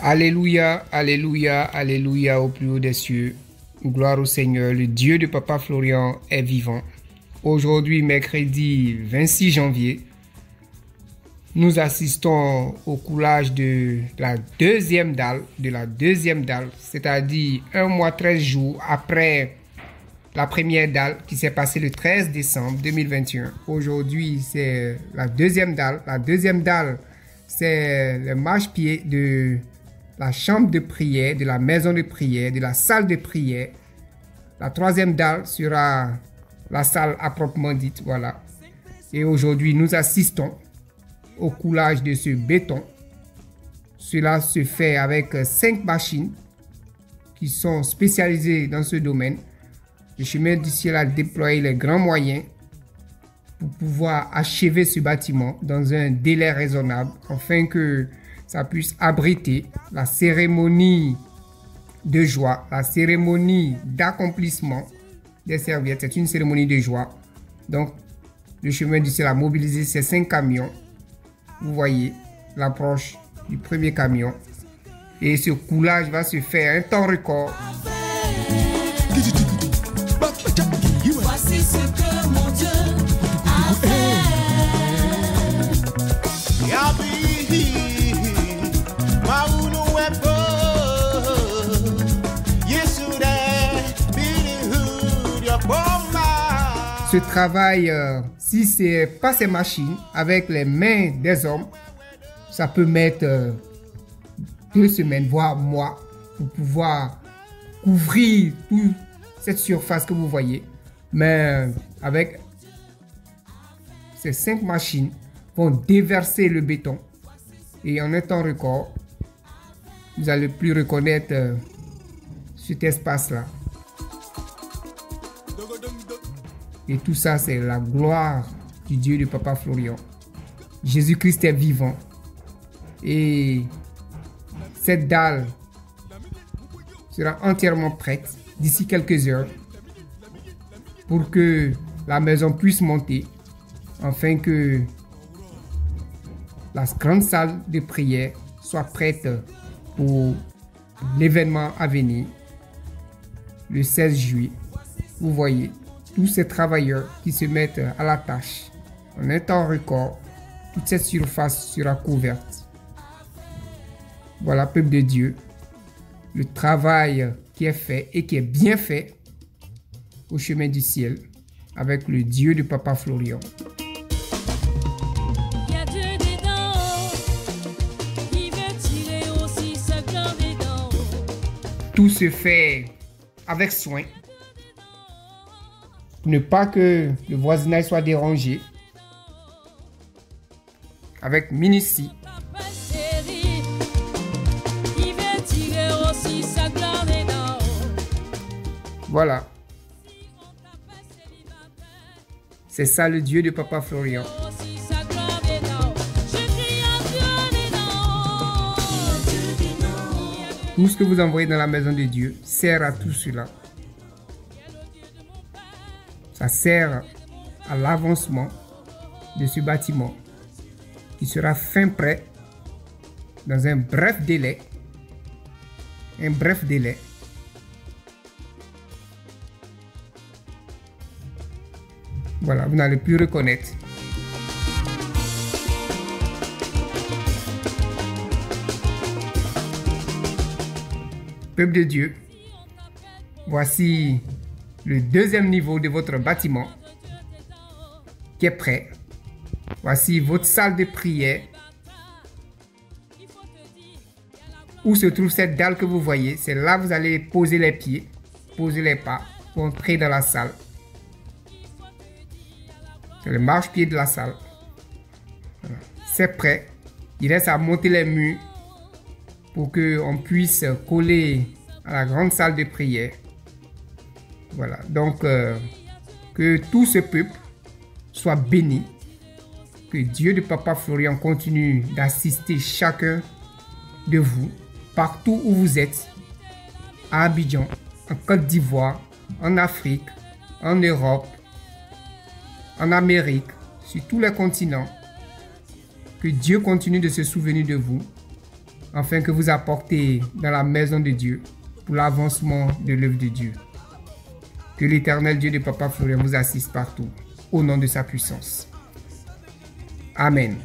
Alléluia, alléluia, alléluia au plus haut des cieux. Gloire au Seigneur, le Dieu de Papa Florian est vivant. Aujourd'hui, mercredi 26 janvier, nous assistons au coulage de la deuxième dalle, c'est-à-dire 1 mois 13 jours après la première dalle qui s'est passée le 13 décembre 2021. Aujourd'hui, c'est la deuxième dalle. La deuxième dalle, c'est le marchepied de la chambre de prière, de la maison de prière, de la salle de prière. La troisième dalle sera la salle à proprement dite, voilà. Et aujourd'hui, nous assistons au coulage de ce béton. Cela se fait avec 5 machines qui sont spécialisées dans ce domaine. Le chemin du ciel a déployé les grands moyens pour pouvoir achever ce bâtiment dans un délai raisonnable afin que ça puisse abriter la cérémonie de joie, la cérémonie d'accomplissement des serviettes. C'est une cérémonie de joie. Donc, le chemin du ciel a mobilisé ces 5 camions. Vous voyez l'approche du premier camion. Et ce coulage va se faire un temps record. Voici ce que mon Dieu a fait. Ce travail, si c'est pas ces machines, avec les mains des hommes, ça peut mettre 2 semaines, voire mois, pour pouvoir couvrir toute cette surface que vous voyez. Mais avec ces 5 machines, vont déverser le béton. Et en un temps record, vous n'allez plus reconnaître cet espace-là. Et tout ça, c'est la gloire du Dieu de Papa Florian. Jésus-Christ est vivant. Et cette dalle sera entièrement prête d'ici quelques heures pour que la maison puisse monter, afin que la grande salle de prière soit prête pour l'événement à venir, le 16 juillet. Vous voyez tous ces travailleurs qui se mettent à la tâche. En un temps record, toute cette surface sera couverte. Voilà, peuple de Dieu, le travail qui est fait et qui est bien fait au chemin du ciel avec le Dieu de Papa Florian. Tout se fait avec soin. Pour ne pas que le voisinage soit dérangé. Avec minutie. Voilà. C'est ça le Dieu de Papa Florian. Tout ce que vous envoyez dans la maison de Dieu sert à tout cela. Ça sert à l'avancement de ce bâtiment qui sera fin prêt dans un bref délai. Un bref délai. Voilà, vous n'allez plus reconnaître. Peuple de Dieu, voici le deuxième niveau de votre bâtiment qui est prêt. Voici votre salle de prière où se trouve cette dalle que vous voyez. C'est là que vous allez poser les pieds, poser les pas pour entrer dans la salle. C'est le marchepied de la salle. Voilà. C'est prêt. Il reste à monter les murs pour qu'on puisse coller à la grande salle de prière. Voilà. Donc, que tout ce peuple soit béni. Que Dieu de Papa Florian continue d'assister chacun de vous, partout où vous êtes, à Abidjan, en Côte d'Ivoire, en Afrique, en Europe, en Amérique, sur tous les continents. Que Dieu continue de se souvenir de vous, afin que vous apportez dans la maison de Dieu pour l'avancement de l'œuvre de Dieu. Que l'Éternel Dieu de Papa Florien vous assiste partout, au nom de sa puissance. Amen.